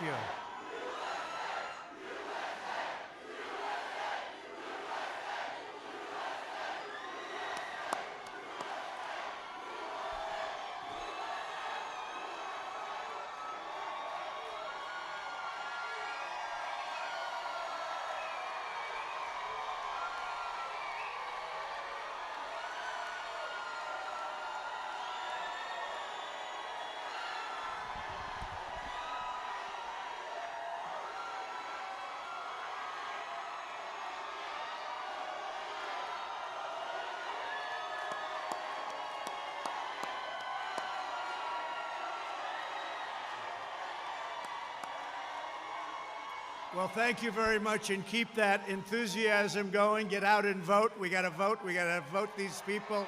you. Well, thank you very much, and keep that enthusiasm going. Get out and vote. We got to vote. We got to vote these people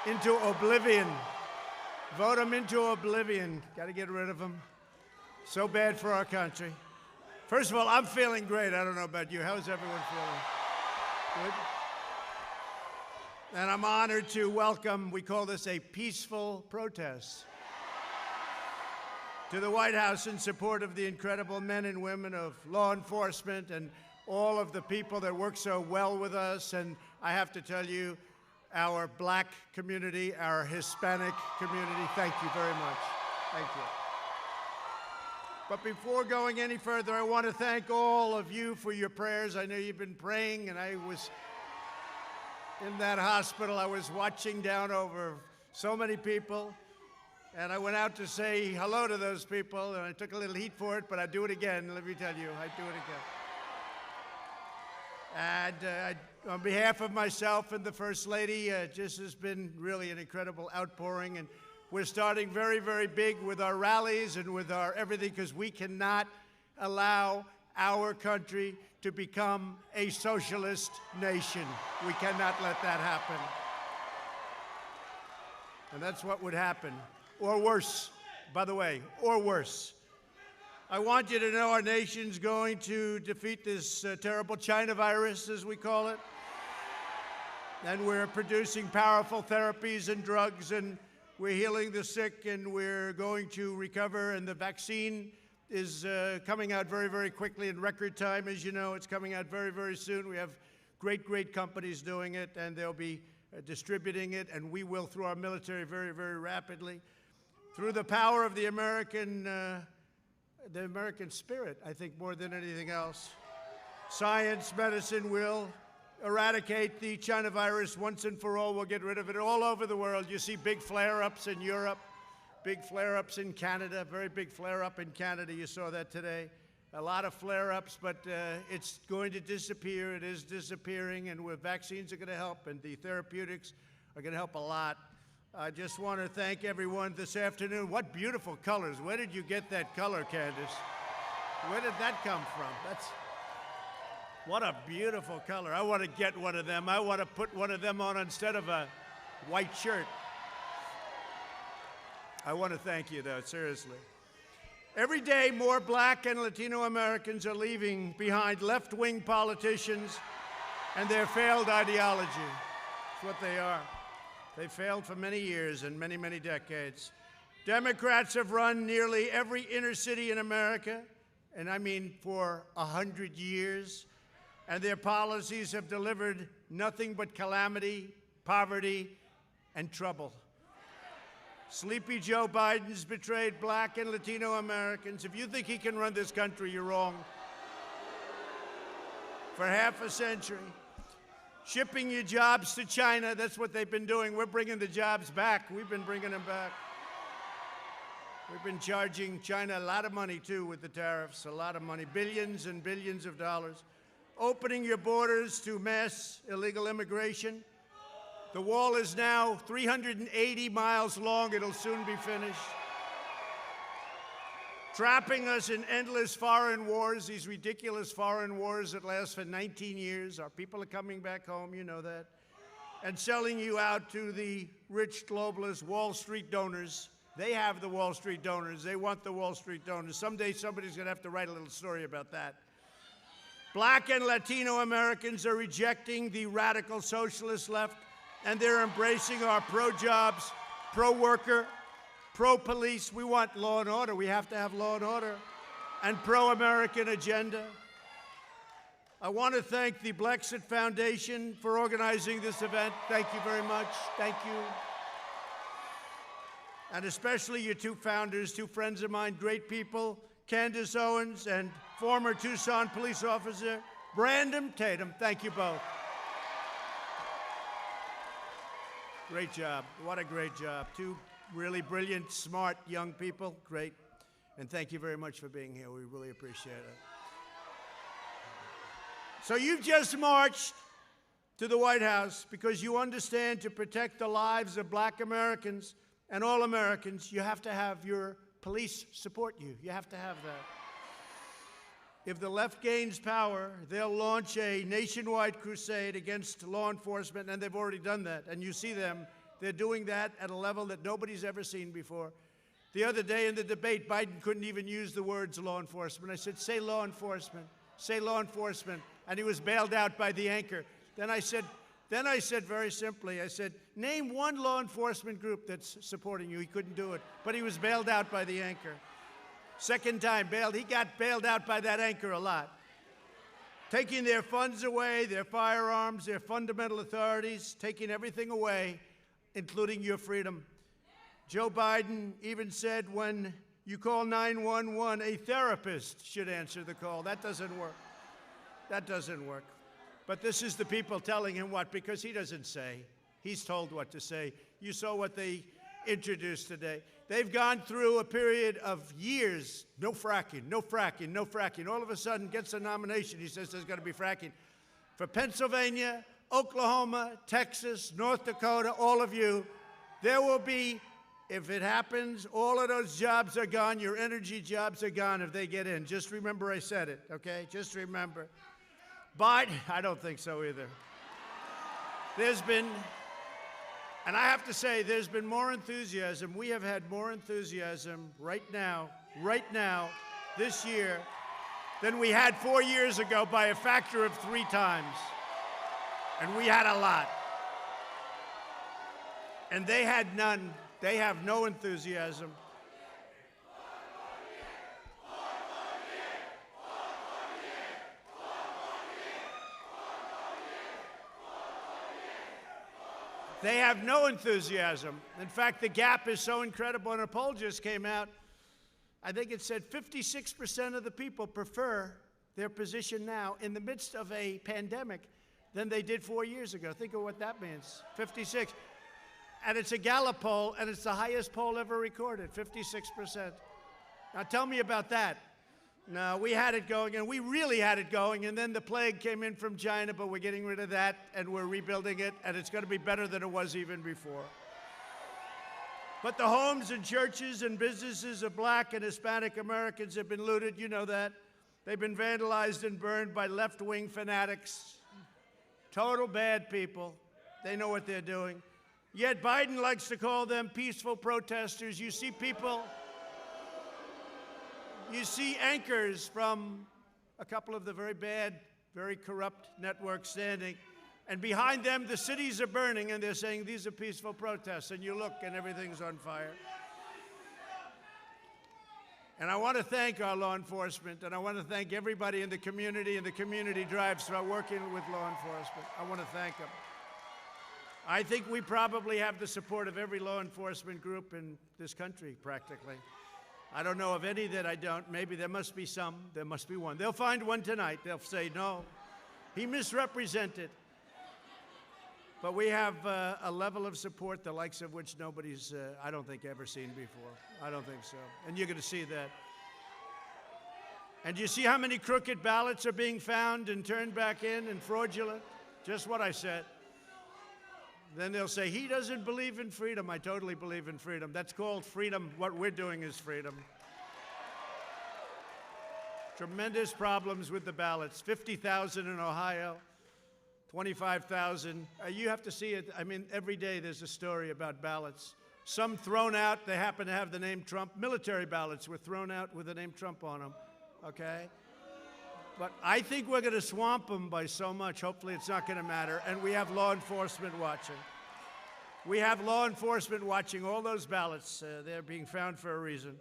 into oblivion. Vote them into oblivion. Got to get rid of them. So bad for our country. First of all, I'm feeling great. I don't know about you. How's everyone feeling? Good? And I'm honored to welcome, we call this a peaceful protest, to the White House in support of the incredible men and women of law enforcement and all of the people that work so well with us. And I have to tell you, our black community, our Hispanic community, thank you very much. Thank you. But before going any further, I want to thank all of you for your prayers. I know you've been praying, and I was in that hospital. I was watching down over so many people. And I went out to say hello to those people, and I took a little heat for it, but I'd do it again, let me tell you, I'd do it again. And on behalf of myself and the First Lady, just has been really an incredible outpouring, and we're starting very, very big with our rallies and with our everything, because we cannot allow our country to become a socialist nation. We cannot let that happen. And that's what would happen. Or worse, by the way, or worse. I want you to know our nation's going to defeat this terrible China virus, as we call it. And we're producing powerful therapies and drugs, and we're healing the sick, and we're going to recover. And the vaccine is coming out very, very quickly in record time. As you know, it's coming out very, very soon. We have great, great companies doing it, and they'll be distributing it, and we will through our military very, very rapidly. Through the power of the American spirit, I think, more than anything else. Science, medicine will eradicate the China virus once and for all. We'll get rid of it all over the world. You see big flare-ups in Europe, big flare-ups in Canada, very big flare-up in Canada. You saw that today. A lot of flare-ups, but it's going to disappear. It is disappearing, and vaccines are going to help, and the therapeutics are going to help a lot. I just want to thank everyone this afternoon. What beautiful colors. Where did you get that color, Candace? Where did that come from? What a beautiful color. I want to get one of them. I want to put one of them on instead of a white shirt. I want to thank you, though, seriously. Every day, more black and Latino Americans are leaving behind left-wing politicians and their failed ideology. That's what they are. They failed for many years and many, many decades. Democrats have run nearly every inner city in America, and I mean for 100 years, and their policies have delivered nothing but calamity, poverty, and trouble. Sleepy Joe Biden's betrayed black and Latino Americans. If you think he can run this country, you're wrong. For half a century. Shipping your jobs to China, that's what they've been doing. We're bringing the jobs back. We've been bringing them back. We've been charging China a lot of money, too, with the tariffs, a lot of money, billions and billions of dollars. Opening your borders to mass illegal immigration. The wall is now 380 miles long. It'll soon be finished. Trapping us in endless foreign wars, these ridiculous foreign wars that last for 19 years. Our people are coming back home, you know that. And selling you out to the rich globalist Wall Street donors. They have the Wall Street donors. They want the Wall Street donors. Someday somebody's going to have to write a little story about that. Black and Latino Americans are rejecting the radical socialist left, and they're embracing our pro-jobs, pro-worker, pro-police. We want law and order. We have to have law and order. and pro-American agenda. I want to thank the Blexit Foundation for organizing this event. Thank you very much. Thank you. And especially your two founders, two friends of mine, great people, Candace Owens and former Tucson police officer Brandon Tatum. Thank you both. Great job. What a great job. Two really brilliant, smart young people. Great. And thank you very much for being here. We really appreciate it. So you've just marched to the White House because you understand to protect the lives of Black Americans and all Americans, you have to have your police support you. You have to have that. If the left gains power, they'll launch a nationwide crusade against law enforcement, and they've already done that. And you see them. They're doing that at a level that nobody's ever seen before. The other day in the debate, Biden couldn't even use the words law enforcement. I said, say law enforcement. Say law enforcement. And he was bailed out by the anchor. Then I said very simply, I said, name one law enforcement group that's supporting you. He couldn't do it, but he was bailed out by the anchor. Second time bailed, he got bailed out by that anchor a lot. Taking their funds away, their firearms, their fundamental authorities, taking everything away, including your freedom. Joe Biden even said when you call 911, a therapist should answer the call. That doesn't work. That doesn't work. But this is the people telling him what, because he doesn't say. He's told what to say. You saw what they introduced today. They've gone through a period of years, no fracking, no fracking, no fracking. All of a sudden gets a nomination. He says there's going to be fracking. For Pennsylvania, Oklahoma, Texas, North Dakota, all of you, there will be, if it happens, all of those jobs are gone. Your energy jobs are gone if they get in. Just remember I said it, okay? Just remember. Biden, I don't think so either. There's been, and I have to say, there's been more enthusiasm. We have had more enthusiasm right now, this year, than we had 4 years ago by a factor of 3 times. And we had a lot. And they had none. They have no enthusiasm. They have no enthusiasm. In fact, the gap is so incredible, and a poll just came out. I think it said 56% of the people prefer their position now in the midst of a pandemic than they did 4 years ago. Think of what that means, 56. And it's a Gallup poll, and it's the highest poll ever recorded, 56%. Now tell me about that. No, we had it going, and we really had it going, and then the plague came in from China, but we're getting rid of that, and we're rebuilding it, and it's going to be better than it was even before. But the homes and churches and businesses of Black and Hispanic Americans have been looted. You know that. They've been vandalized and burned by left-wing fanatics, total bad people. They know what they're doing. Yet Biden likes to call them peaceful protesters. You see people, you see anchors from a couple of the very bad, very corrupt networks standing, and behind them the cities are burning, and they're saying these are peaceful protests, and you look and everything's on fire. And I want to thank our law enforcement, and I want to thank everybody in the community and the community drives for working with law enforcement. I want to thank them. I think we probably have the support of every law enforcement group in this country, practically. I don't know of any that I don't. Maybe there must be some. There must be one. They'll find one tonight. They'll say, no, he misrepresented. But we have a level of support the likes of which nobody's, I don't think, ever seen before. I don't think so. And you're going to see that. And you see how many crooked ballots are being found and turned back in and fraudulent? Just what I said. Then they'll say, he doesn't believe in freedom. I totally believe in freedom. That's called freedom. What we're doing is freedom. Tremendous problems with the ballots. 50,000 in Ohio, 25,000. You have to see it. I mean, every day there's a story about ballots. Some thrown out. They happen to have the name Trump. Military ballots were thrown out with the name Trump on them. Okay? But I think we're going to swamp them by so much. Hopefully it's not going to matter. And we have law enforcement watching. We have law enforcement watching all those ballots. They're being found for a reason.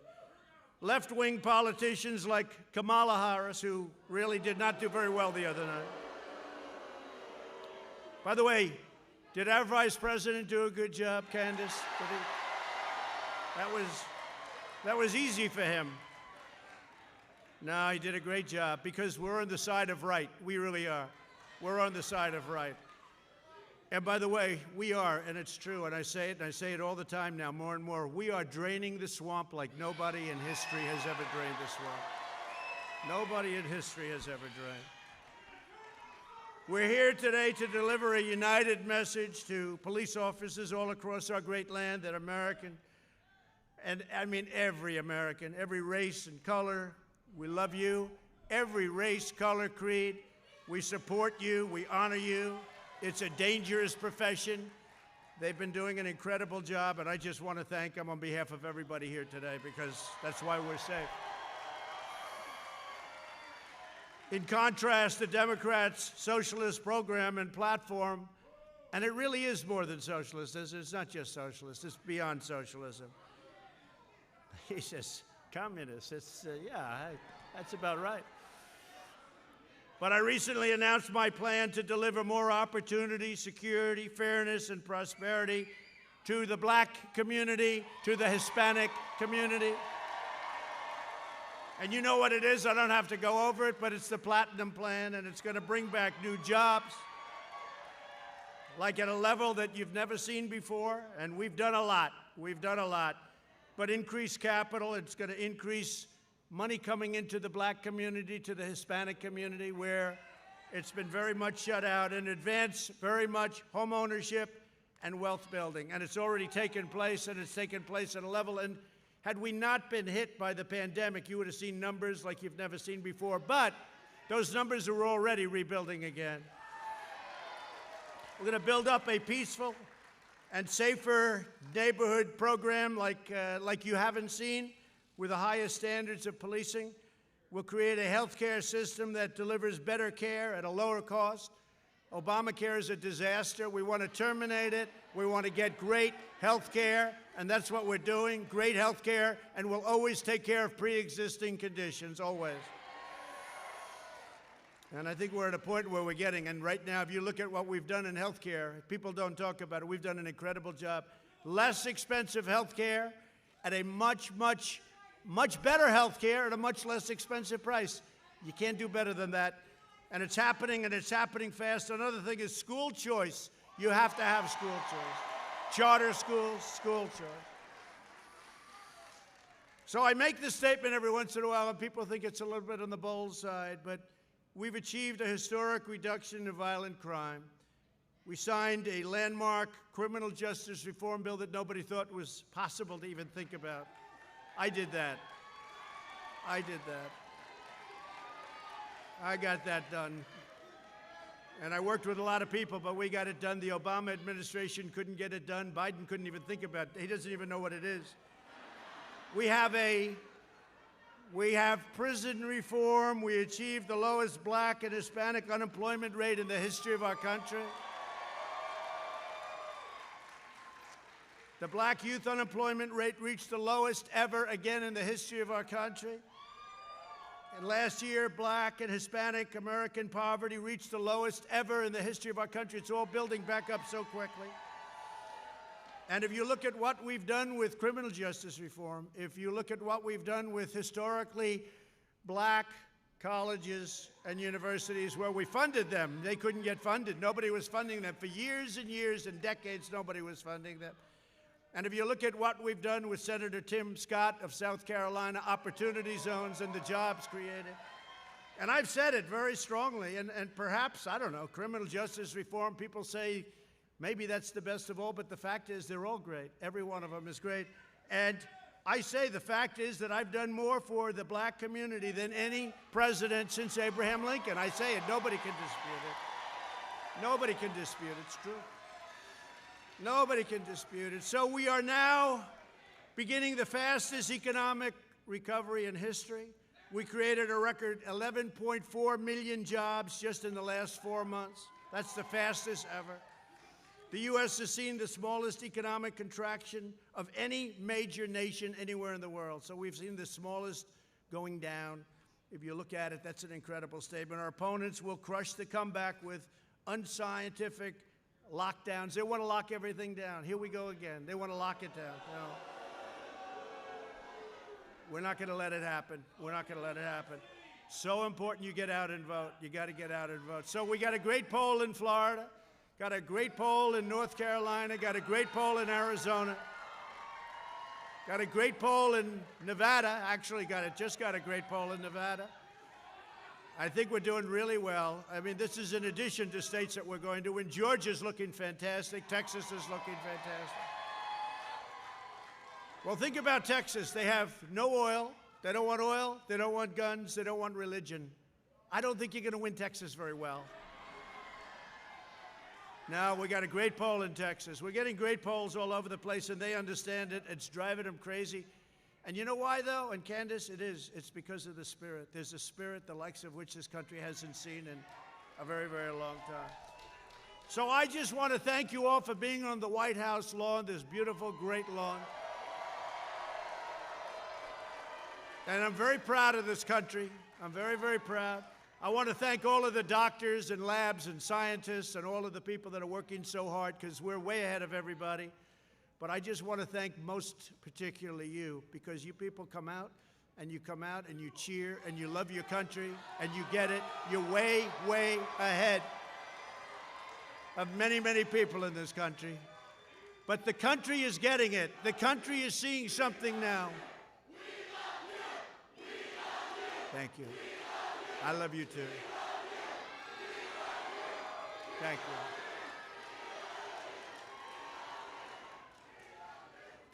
left-wing politicians like Kamala Harris, who really did not do very well the other night. By the way, did our vice president do a good job, Candace? That was easy for him. No, he did a great job because we're on the side of right. We really are. We're on the side of right. And by the way, we are, and it's true, and I say it all the time now, more and more, we are draining the swamp like nobody in history has ever drained the swamp. Nobody in history has ever drained. We're here today to deliver a united message to police officers all across our great land that American, and I mean every American, every race and color, we love you. Every race, color, creed, we support you, we honor you. It's a dangerous profession. They've been doing an incredible job, and I just want to thank them on behalf of everybody here today because that's why we're safe. In contrast, the Democrats' socialist program and platform, and it really is more than socialist, it's not just socialist, it's beyond socialism. He says, communist, that's about right. But I recently announced my plan to deliver more opportunity, security, fairness, and prosperity to the black community, to the Hispanic community. And you know what it is, I don't have to go over it, but it's the Platinum Plan, and it's going to bring back new jobs, like at a level that you've never seen before, and we've done a lot. We've done a lot. But increased capital, it's going to increase money coming into the black community, to the Hispanic community, where it's been very much shut out, and advance very much home ownership and wealth building. And it's already taken place, and it's taken place at a level. And had we not been hit by the pandemic, you would have seen numbers like you've never seen before. But those numbers are already rebuilding again. We're going to build up a peaceful and safer neighborhood program like you haven't seen, with the highest standards of policing. We'll create a health care system that delivers better care at a lower cost. Obamacare is a disaster. We want to terminate it. We want to get great health care, and that's what we're doing, great health care, and we'll always take care of pre-existing conditions, always. And I think we're at a point where we're getting, and right now, if you look at what we've done in health care, people don't talk about it. We've done an incredible job. Less expensive health care at a much better health care at a much less expensive price. You can't do better than that. And it's happening fast. Another thing is school choice. You have to have school choice. Charter schools, school choice. So I make this statement every once in a while, and people think it's a little bit on the bold side, but we've achieved a historic reduction in violent crime. We signed a landmark criminal justice reform bill that nobody thought was possible to even think about. I did that. I got that done. And I worked with a lot of people, but we got it done. The Obama administration couldn't get it done. Biden couldn't even think about it. He doesn't even know what it is. We have prison reform. We achieved the lowest black and Hispanic unemployment rate in the history of our country. The black youth unemployment rate reached the lowest ever again in the history of our country. And last year, black and Hispanic American poverty reached the lowest ever in the history of our country. It's all building back up so quickly. And if you look at what we've done with criminal justice reform, if you look at what we've done with historically black colleges and universities where we funded them, they couldn't get funded. Nobody was funding them. For years and years and decades, nobody was funding them. And if you look at what we've done with Senator Tim Scott of South Carolina, opportunity zones and the jobs created. And I've said it very strongly, and perhaps, I don't know, criminal justice reform, people say maybe that's the best of all, but the fact is they're all great. Every one of them is great. And I say the fact is that I've done more for the black community than any president since Abraham Lincoln. I say it, nobody can dispute it. Nobody can dispute it, it's true. Nobody can dispute it. So we are now beginning the fastest economic recovery in history. We created a record 11.4 million jobs just in the last 4 months. That's the fastest ever. The U.S. has seen the smallest economic contraction of any major nation anywhere in the world. So we've seen the smallest going down. If you look at it, that's an incredible statement. Our opponents will crush the comeback with unscientific lockdowns. They want to lock everything down. Here we go again. They want to lock it down. No. We're not going to let it happen. We're not going to let it happen. So important you get out and vote. You got to get out and vote. So we got a great poll in Florida, got a great poll in North Carolina, got a great poll in Arizona, got a great poll in Nevada. Actually, just got a great poll in Nevada. I think we're doing really well. I mean, this is in addition to states that we're going to win. Georgia's looking fantastic. Texas is looking fantastic. Well, think about Texas. They have no oil. They don't want oil. They don't want guns. They don't want religion. I don't think you're going to win Texas very well. Now, we got a great poll in Texas. We're getting great polls all over the place, and they understand it. It's driving them crazy. And you know why, though? And Candace, it's because of the spirit. There's a spirit the likes of which this country hasn't seen in a very, very long time. So I just want to thank you all for being on the White House lawn, this beautiful, great lawn. And I'm very proud of this country. I'm very, very proud. I want to thank all of the doctors and labs and scientists and all of the people that are working so hard, because we're way ahead of everybody. But I just want to thank most particularly you, because you people come out and you cheer and you love your country and you get it. You're way, way ahead of many, many people in this country. But the country is getting it. The country is seeing something now. Thank you. I love you too. Thank you.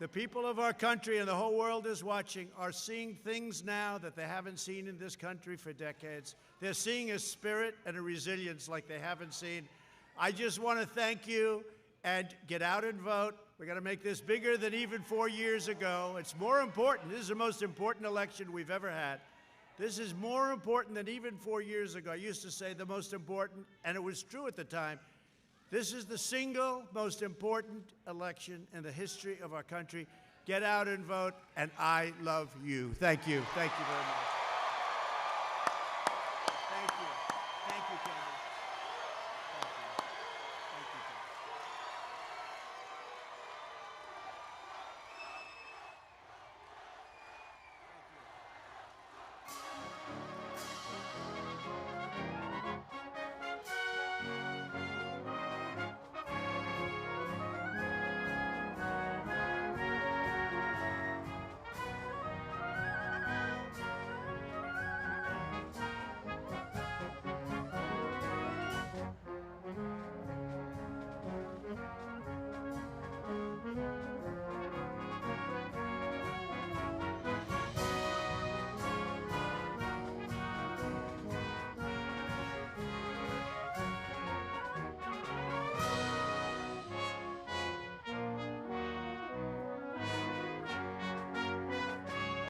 The people of our country and the whole world is watching are seeing things now that they haven't seen in this country for decades. They're seeing a spirit and a resilience like they haven't seen. I just want to thank you and get out and vote. We're going to make this bigger than even 4 years ago. It's more important. This is the most important election we've ever had. This is more important than even 4 years ago. I used to say the most important, and it was true at the time. This is the single most important election in the history of our country. Get out and vote, and I love you. Thank you. Thank you very much.